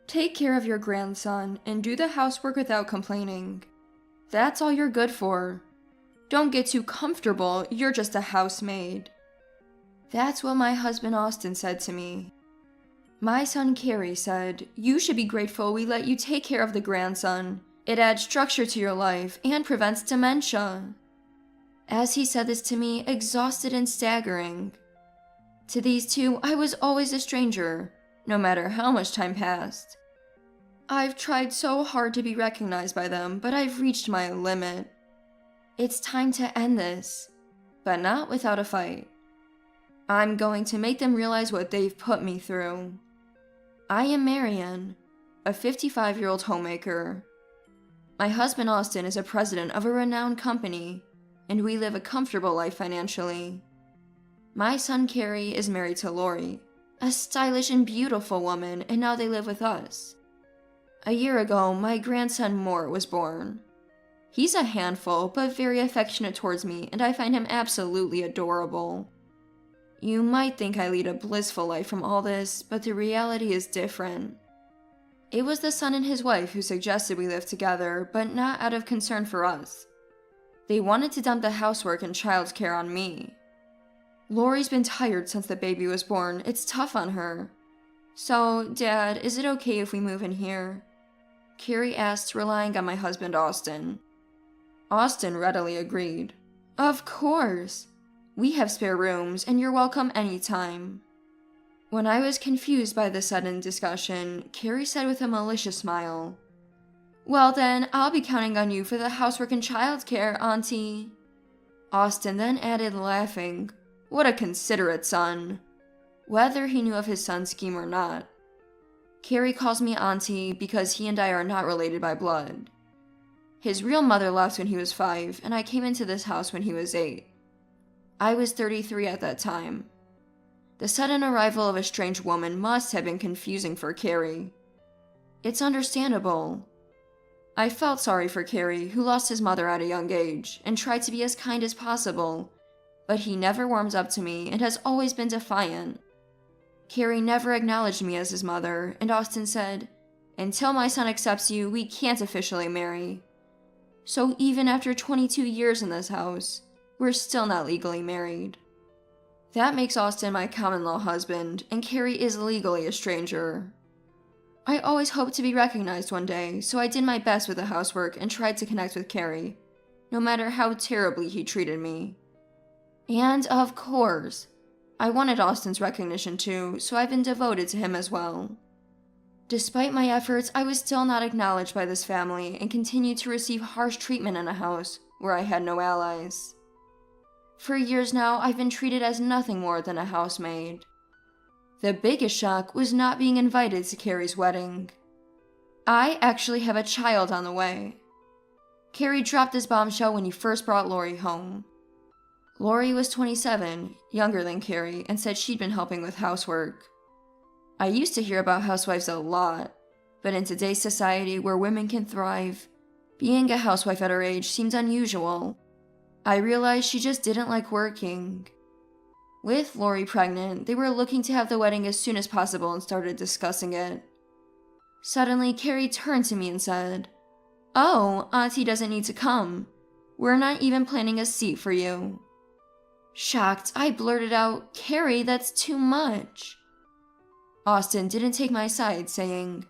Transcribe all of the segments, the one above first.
Take care of your grandson and do the housework without complaining. That's all you're good for. Don't get too comfortable, you're just a housemaid. That's what my husband Austin said to me. My son Carrie said, "You should be grateful we let you take care of the grandson. It adds structure to your life and prevents dementia." As he said this to me, exhausted and staggering. To these two, I was always a stranger, no matter how much time passed. I've tried so hard to be recognized by them, but I've reached my limit. It's time to end this, but not without a fight. I'm going to make them realize what they've put me through. I am Marianne, a 55-year-old homemaker. My husband Austin is a president of a renowned company, and we live a comfortable life financially. My son Carrie is married to Lori, a stylish and beautiful woman, and now they live with us. A year ago, my grandson Mort was born. He's a handful, but very affectionate towards me, and I find him absolutely adorable. You might think I lead a blissful life from all this, but the reality is different. It was the son and his wife who suggested we live together, but not out of concern for us. They wanted to dump the housework and childcare on me. Lori's been tired since the baby was born. It's tough on her. "So, Dad, is it okay if we move in here?" Carrie asked, relying on my husband Austin. Austin readily agreed. "Of course. We have spare rooms, and you're welcome anytime." When I was confused by the sudden discussion, Carrie said with a malicious smile, "Well then, I'll be counting on you for the housework and childcare, Auntie." Austin then added, laughing, "What a considerate son," whether he knew of his son's scheme or not. Carrie calls me Auntie because he and I are not related by blood. His real mother left when he was 5, and I came into this house when he was 8. I was 33 at that time. The sudden arrival of a strange woman must have been confusing for Carrie. It's understandable. I felt sorry for Carrie, who lost his mother at a young age, and tried to be as kind as possible, but he never warmed up to me and has always been defiant. Carrie never acknowledged me as his mother, and Austin said, "Until my son accepts you, we can't officially marry." So even after 22 years in this house, we're still not legally married. That makes Austin my common-law husband, and Carrie is legally a stranger. I always hoped to be recognized one day, so I did my best with the housework and tried to connect with Carrie, no matter how terribly he treated me. And of course, I wanted Austin's recognition too, so I've been devoted to him as well. Despite my efforts, I was still not acknowledged by this family and continued to receive harsh treatment in a house where I had no allies. For years now, I've been treated as nothing more than a housemaid. The biggest shock was not being invited to Carrie's wedding. I actually have a child on the way. Carrie dropped this bombshell when he first brought Lori home. Lori was 27, younger than Carrie, and said she'd been helping with housework. I used to hear about housewives a lot, but in today's society where women can thrive, being a housewife at her age seemed unusual. I realized she just didn't like working. With Lori pregnant, they were looking to have the wedding as soon as possible and started discussing it. Suddenly, Carrie turned to me and said, "Oh, Auntie doesn't need to come. We're not even planning a seat for you." Shocked, I blurted out, "Carrie, that's too much." Austin didn't take my side, saying,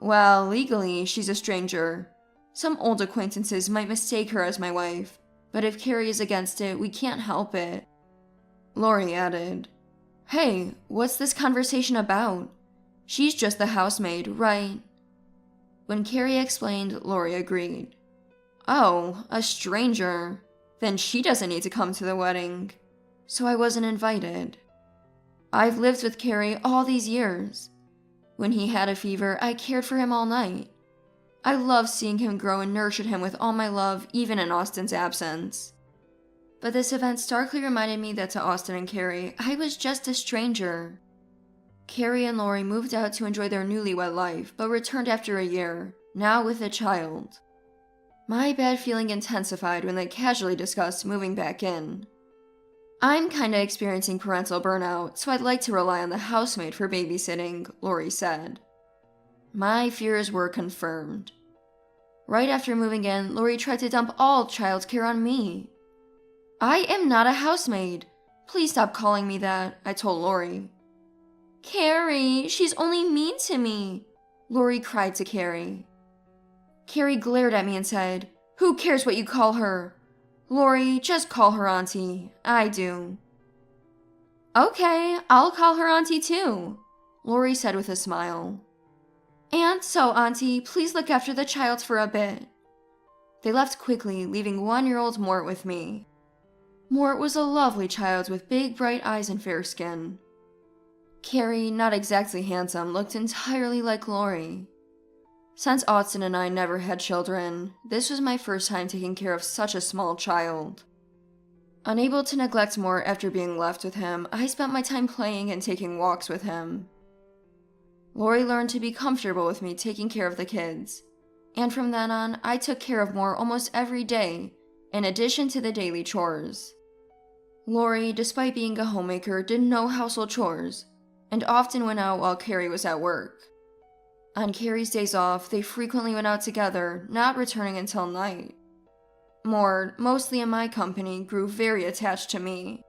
"Well, legally, she's a stranger. Some old acquaintances might mistake her as my wife, but if Carrie is against it, we can't help it." Lori added, "Hey, what's this conversation about? She's just the housemaid, right?" When Carrie explained, Lori agreed. "Oh, a stranger. Then she doesn't need to come to the wedding." So I wasn't invited. I've lived with Carrie all these years. When he had a fever, I cared for him all night. I loved seeing him grow and nurtured him with all my love, even in Austin's absence. But this event starkly reminded me that to Austin and Carrie, I was just a stranger. Carrie and Lori moved out to enjoy their newlywed life, but returned after a year, now with a child. My bad feeling intensified when they casually discussed moving back in. "I'm kinda experiencing parental burnout, so I'd like to rely on the housemaid for babysitting," Lori said. My fears were confirmed. Right after moving in, Lori tried to dump all childcare on me. I am not a housemaid. Please stop calling me that, I told Lori. Carrie, she's only mean to me, Lori cried to Carrie. Carrie glared at me and said, Who cares what you call her? Lori, just call her auntie. I do. Okay, I'll call her auntie too, Lori said with a smile. And so, auntie, please look after the child for a bit. They left quickly, leaving 1-year-old Mort with me. Mort was a lovely child with big bright eyes and fair skin. Carrie, not exactly handsome, looked entirely like Lori. Since Austin and I never had children, this was my first time taking care of such a small child. Unable to neglect Mort after being left with him, I spent my time playing and taking walks with him. Lori learned to be comfortable with me taking care of the kids, and from then on, I took care of Mort almost every day, in addition to the daily chores. Lori, despite being a homemaker, did no household chores, and often went out while Carrie was at work. On Carrie's days off, they frequently went out together, not returning until night. Mort, mostly in my company, grew very attached to me.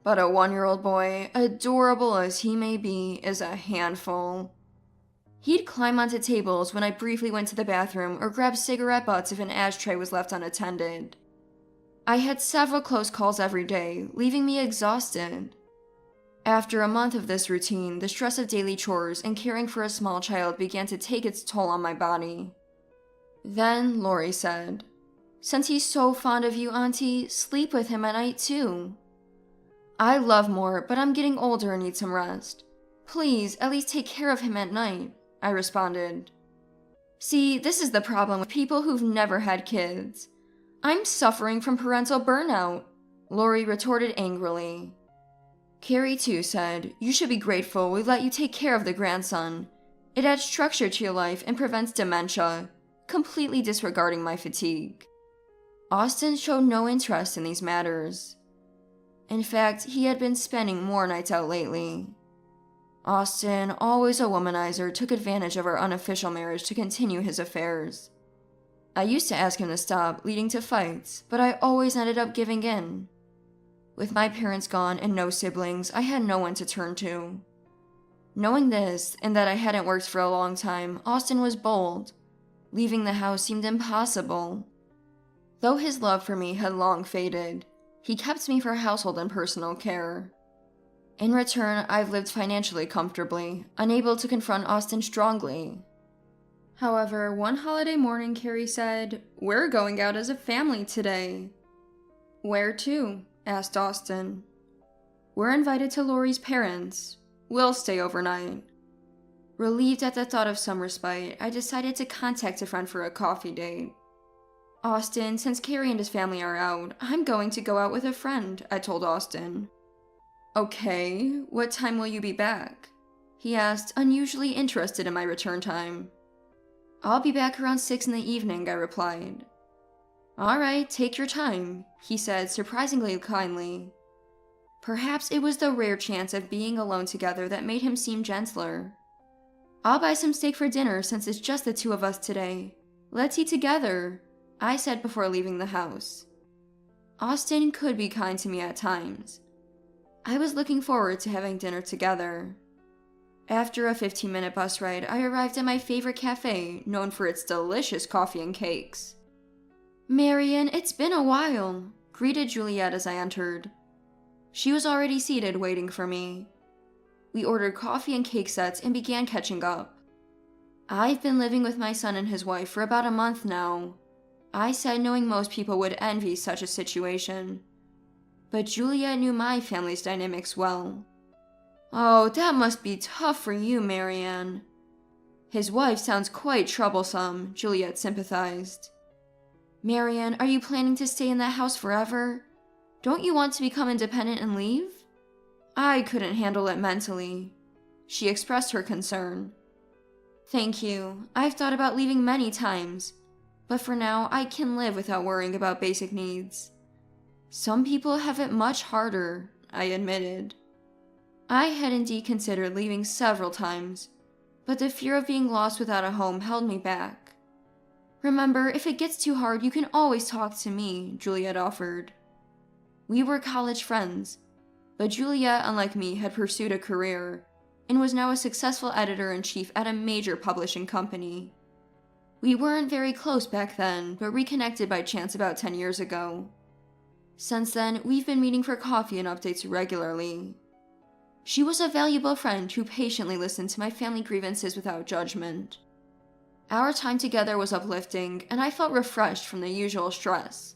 But a 1-year-old boy, adorable as he may be, is a handful. He'd climb onto tables when I briefly went to the bathroom or grab cigarette butts if an ashtray was left unattended. I had several close calls every day, leaving me exhausted. After a month of this routine, the stress of daily chores and caring for a small child began to take its toll on my body. Then Lori said, Since he's so fond of you, auntie, sleep with him at night too. I love Mort, but I'm getting older and need some rest. Please, at least take care of him at night, I responded. See, this is the problem with people who've never had kids. I'm suffering from parental burnout, Lori retorted angrily. Carrie, too, said, You should be grateful we let you take care of the grandson. It adds structure to your life and prevents dementia, completely disregarding my fatigue. Austin showed no interest in these matters. In fact, he had been spending more nights out lately. Austin, always a womanizer, took advantage of our unofficial marriage to continue his affairs. I used to ask him to stop, leading to fights, but I always ended up giving in. With my parents gone and no siblings, I had no one to turn to. Knowing this, and that I hadn't worked for a long time, Austin was bold. Leaving the house seemed impossible. Though his love for me had long faded, he kept me for household and personal care. In return, I've lived financially comfortably, unable to confront Austin strongly. However, one holiday morning, Carrie said, We're going out as a family today. Where to? Asked Austin. We're invited to Lori's parents. We'll stay overnight. Relieved at the thought of some respite, I decided to contact a friend for a coffee date. Austin, since Carrie and his family are out, I'm going to go out with a friend, I told Austin. Okay, what time will you be back? He asked, unusually interested in my return time. I'll be back around 6 in the evening, I replied. All right, take your time, he said, surprisingly kindly. Perhaps it was the rare chance of being alone together that made him seem gentler. I'll buy some steak for dinner since it's just the two of us today. Let's eat together, I said before leaving the house. Austin could be kind to me at times. I was looking forward to having dinner together. After a 15-minute bus ride, I arrived at my favorite cafe, known for its delicious coffee and cakes. Marian, it's been a while, greeted Juliet as I entered. She was already seated waiting for me. We ordered coffee and cake sets and began catching up. I've been living with my son and his wife for about a month now, I said, knowing most people would envy such a situation. But Juliet knew my family's dynamics well. Oh, that must be tough for you, Marianne. His wife sounds quite troublesome, Juliet sympathized. Marianne, are you planning to stay in that house forever? Don't you want to become independent and leave? I couldn't handle it mentally. She expressed her concern. Thank you. I've thought about leaving many times, but for now I can live without worrying about basic needs. Some people have it much harder, I admitted. I had indeed considered leaving several times, but the fear of being lost without a home held me back. "Remember, if it gets too hard, you can always talk to me," Juliet offered. We were college friends, but Juliet, unlike me, had pursued a career and was now a successful editor-in-chief at a major publishing company. We weren't very close back then, but reconnected by chance about 10 years ago. Since then, we've been meeting for coffee and updates regularly. She was a valuable friend who patiently listened to my family grievances without judgment. Our time together was uplifting, and I felt refreshed from the usual stress.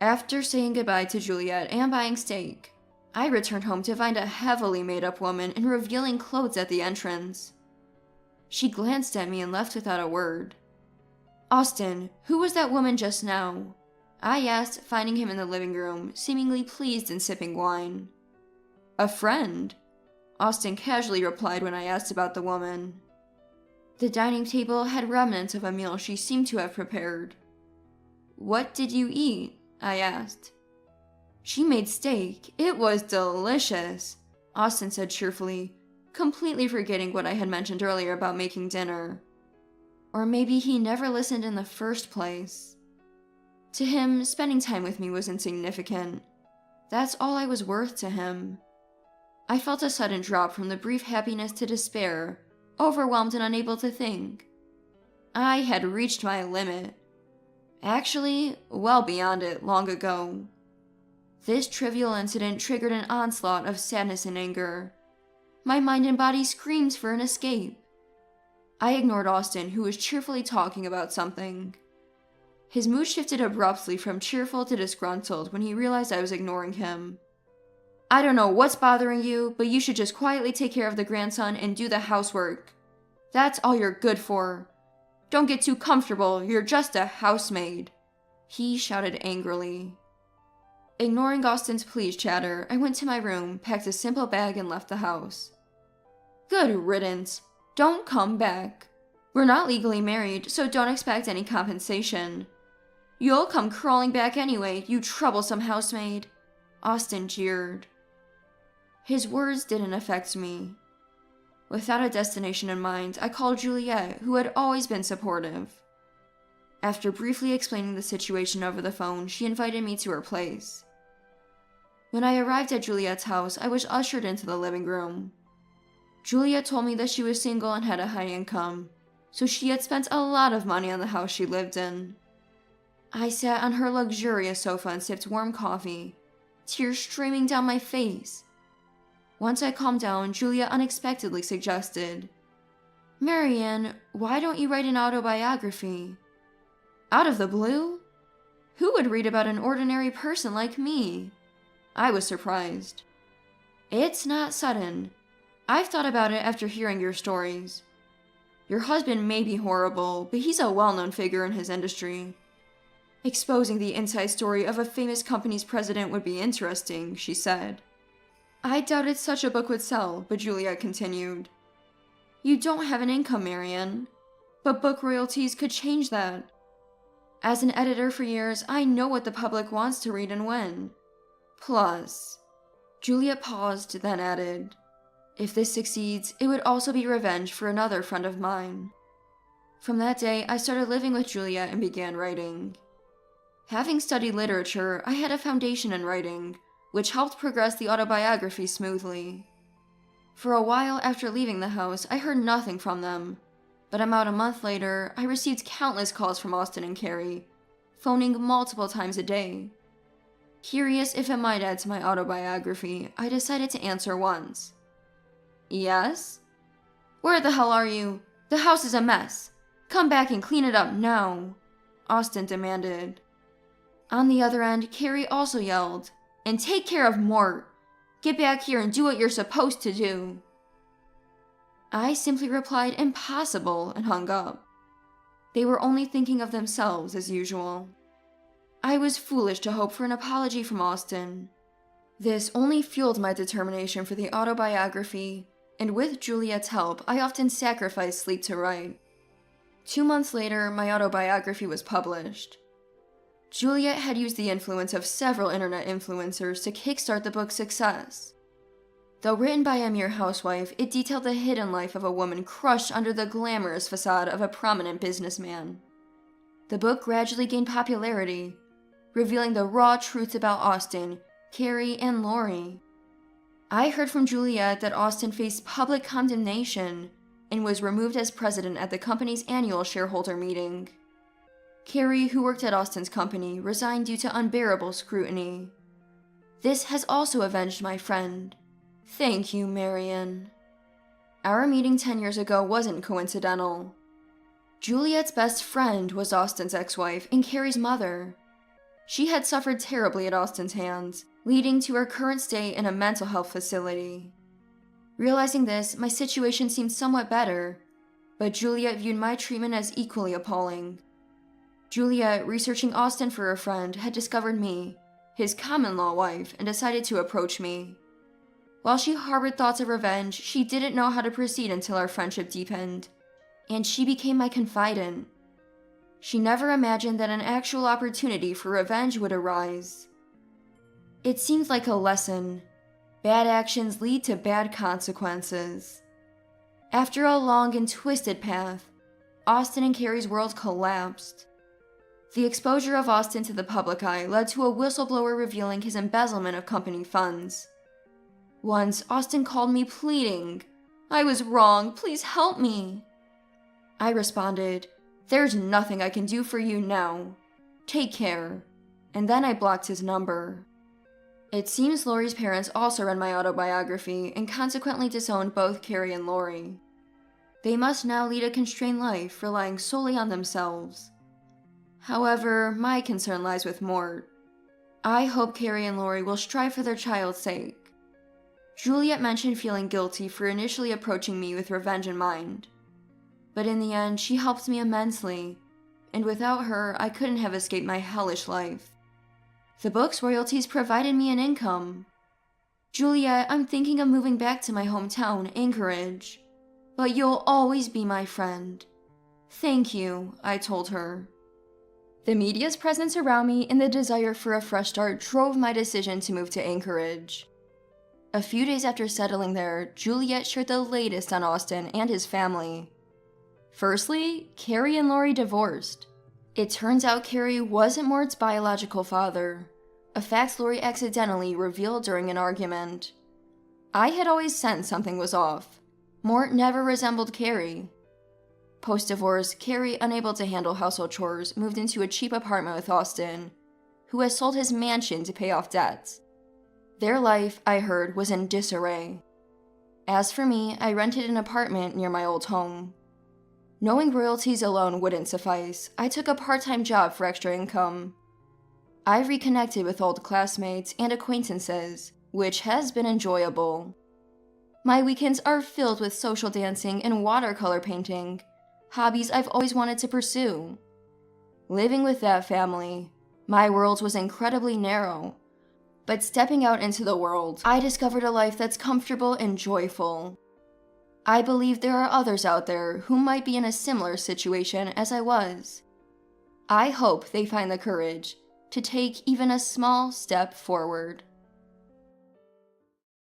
After saying goodbye to Juliet and buying steak, I returned home to find a heavily made-up woman in revealing clothes at the entrance. She glanced at me and left without a word. "Austin, who was that woman just now?" I asked, finding him in the living room, seemingly pleased and sipping wine. "A friend," Austin casually replied when I asked about the woman. The dining table had remnants of a meal she seemed to have prepared. "What did you eat?" I asked. "She made steak. It was delicious," Austin said cheerfully, completely forgetting what I had mentioned earlier about making dinner. Or maybe he never listened in the first place. To him, spending time with me was insignificant. That's all I was worth to him. I felt a sudden drop from the brief happiness to despair, overwhelmed and unable to think. I had reached my limit. Actually, well beyond it, long ago. This trivial incident triggered an onslaught of sadness and anger. My mind and body screamed for an escape. I ignored Austin, who was cheerfully talking about something. His mood shifted abruptly from cheerful to disgruntled when he realized I was ignoring him. "I don't know what's bothering you, but you should just quietly take care of the grandson and do the housework. That's all you're good for. Don't get too comfortable, you're just a housemaid," he shouted angrily. Ignoring Austin's pleased chatter, I went to my room, packed a simple bag, and left the house. "Good riddance. Don't come back. We're not legally married, so don't expect any compensation. You'll come crawling back anyway, you troublesome housemaid," Austin jeered. His words didn't affect me. Without a destination in mind, I called Juliet, who had always been supportive. After briefly explaining the situation over the phone, she invited me to her place. When I arrived at Juliet's house, I was ushered into the living room. Juliet told me that she was single and had a high income, so she had spent a lot of money on the house she lived in. I sat on her luxurious sofa and sipped warm coffee, tears streaming down my face. Once I calmed down, Juliet unexpectedly suggested, "Marianne, why don't you write an autobiography?" Out of the blue? Who would read about an ordinary person like me? I was surprised. "It's not sudden. I've thought about it after hearing your stories. Your husband may be horrible, but he's a well-known figure in his industry. Exposing the inside story of a famous company's president would be interesting," she said. I doubted such a book would sell, but Juliet continued. "You don't have an income, Marianne, but book royalties could change that. As an editor for years, I know what the public wants to read and when. Plus," Juliet paused, then added, "if this succeeds, it would also be revenge for another friend of mine." From that day, I started living with Juliet and began writing. Having studied literature, I had a foundation in writing, which helped progress the autobiography smoothly. For a while after leaving the house, I heard nothing from them, but about a month later, I received countless calls from Austin and Carrie, phoning multiple times a day. Curious if it might add to my autobiography, I decided to answer once. "Yes?" "Where the hell are you? The house is a mess. Come back and clean it up now," Austin demanded. On the other end, Carrie also yelled, "And take care of Mort. Get back here and do what you're supposed to do." I simply replied, "Impossible," and hung up. They were only thinking of themselves as usual. I was foolish to hope for an apology from Austin. This only fueled my determination for the autobiography, and with Juliet's help, I often sacrificed sleep to write. 2 months later, my autobiography was published. Juliet had used the influence of several internet influencers to kickstart the book's success. Though written by a mere housewife, it detailed the hidden life of a woman crushed under the glamorous facade of a prominent businessman. The book gradually gained popularity, revealing the raw truths about Austen, Carrie, and Laurie. I heard from Juliet that Austen faced public condemnation and was removed as president at the company's annual shareholder meeting. Carrie, who worked at Austen's company, resigned due to unbearable scrutiny. This has also avenged my friend. Thank you, Marian. Our meeting 10 years ago wasn't coincidental. Juliet's best friend was Austen's ex-wife and Carrie's mother. She had suffered terribly at Austen's hands, leading to her current stay in a mental health facility. Realizing this, my situation seemed somewhat better, but Juliet viewed my treatment as equally appalling. Juliet, researching Austen for her friend, had discovered me, his common-law wife, and decided to approach me. While she harbored thoughts of revenge, she didn't know how to proceed until our friendship deepened, and she became my confidant. She never imagined that an actual opportunity for revenge would arise. It seemed like a lesson. Bad actions lead to bad consequences. After a long and twisted path, Austen and Carrie's world collapsed. The exposure of Austen to the public eye led to a whistleblower revealing his embezzlement of company funds. Once, Austen called me pleading, "I was wrong, please help me." I responded, "There's nothing I can do for you now. Take care." And then I blocked his number. It seems Laurie's parents also read my autobiography and consequently disowned both Carrie and Laurie. They must now lead a constrained life, relying solely on themselves. However, my concern lies with Mort. I hope Carrie and Laurie will strive for their child's sake. Juliet mentioned feeling guilty for initially approaching me with revenge in mind. But in the end, she helped me immensely, and without her, I couldn't have escaped my hellish life. The book's royalties provided me an income. Juliet, I'm thinking of moving back to my hometown, Anchorage. But you'll always be my friend. Thank you, I told her. The media's presence around me and the desire for a fresh start drove my decision to move to Anchorage. A few days after settling there, Juliet shared the latest on Austen and his family. Firstly, Carrie and Laurie divorced. It turns out Carrie wasn't Mort's biological father, a fact Laurie accidentally revealed during an argument. I had always sensed something was off. Mort never resembled Carrie. Post-divorce, Carrie, unable to handle household chores, moved into a cheap apartment with Austen, who has sold his mansion to pay off debts. Their life, I heard, was in disarray. As for me, I rented an apartment near my old home. Knowing royalties alone wouldn't suffice, I took a part-time job for extra income. I reconnected with old classmates and acquaintances, which has been enjoyable. My weekends are filled with social dancing and watercolor painting, hobbies I've always wanted to pursue. Living with that family, my world was incredibly narrow, but stepping out into the world, I discovered a life that's comfortable and joyful. I believe there are others out there who might be in a similar situation as I was. I hope they find the courage to take even a small step forward.